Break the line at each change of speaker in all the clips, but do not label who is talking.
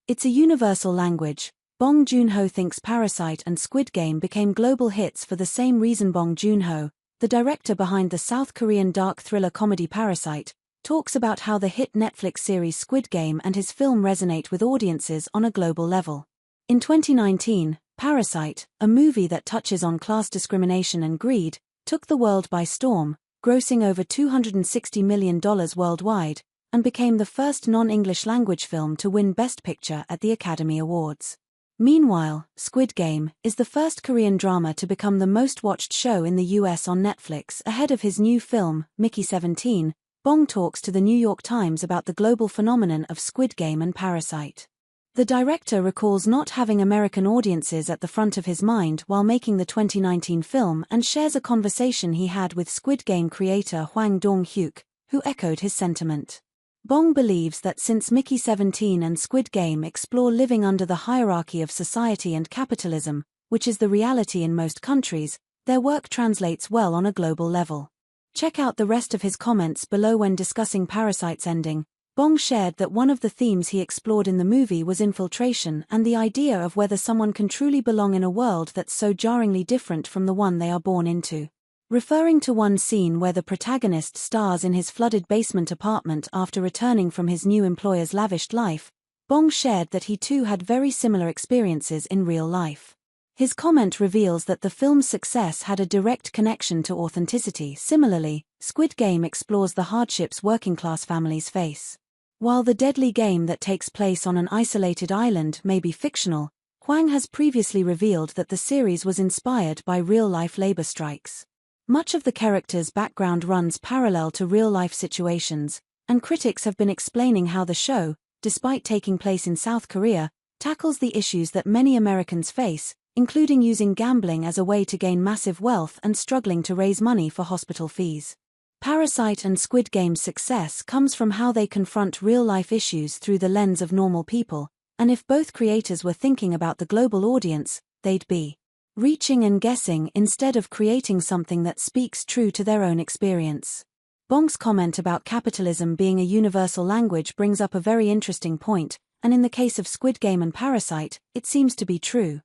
It's a universal language. Bong Joon-Ho thinks Parasite and Squid Game became global hits for the same reason. Bong Joon-Ho, the director behind the South Korean dark thriller comedy Parasite, talks about how the hit Netflix series Squid Game and his film resonate with audiences on a global level. In 2019, Parasite, a movie that touches on class discrimination and greed, took the world by storm, grossing over $260 million worldwide, and became the first non-English language film to win Best Picture at the Academy Awards. Meanwhile, Squid Game is the first Korean drama to become the most-watched show in the US on Netflix ahead of his new film, Mickey 17. Bong talks to the New York Times about the global phenomenon of Squid Game and Parasite. The director recalls not having American audiences at the front of his mind while making the 2019 film and shares a conversation he had with Squid Game creator Hwang Dong-hyuk, who echoed his sentiment. Bong believes that since Mickey 17 and Squid Game explore living under the hierarchy of society and capitalism, which is the reality in most countries, their work translates well on a global level. Check out the rest of his comments below. When discussing Parasite's ending, Bong shared that one of the themes he explored in the movie was infiltration and the idea of whether someone can truly belong in a world that's so jarringly different from the one they are born into. Referring to one scene where the protagonist stars in his flooded basement apartment after returning from his new employer's lavished life, Bong shared that he too had very similar experiences in real life. His comment reveals that the film's success had a direct connection to authenticity. Similarly, Squid Game explores the hardships working-class families face. While the deadly game that takes place on an isolated island may be fictional, Hwang has previously revealed that the series was inspired by real-life labor strikes. Much of the character's background runs parallel to real-life situations, and critics have been explaining how the show, despite taking place in South Korea, tackles the issues that many Americans face, including using gambling as a way to gain massive wealth and struggling to raise money for hospital fees. Parasite and Squid Game's success comes from how they confront real-life issues through the lens of normal people, and if both creators were thinking about the global audience, they'd be reaching and guessing instead of creating something that speaks true to their own experience. Bong's comment about capitalism being a universal language brings up a very interesting point, and in the case of Squid Game and Parasite, it seems to be true.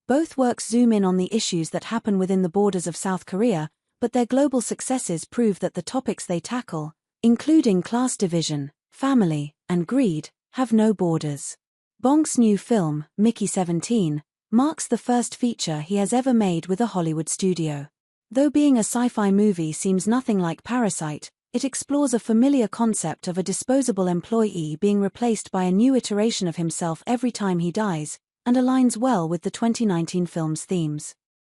Both works zoom in on the issues that happen within the borders of South Korea, but their global successes prove that the topics they tackle, including class division, family, and greed, have no borders. Bong's new film, Mickey 17, marks the first feature he has ever made with a Hollywood studio. Though being a sci-fi movie seems nothing like Parasite, it explores a familiar concept of a disposable employee being replaced by a new iteration of himself every time he dies, and aligns well with the 2019 film's themes.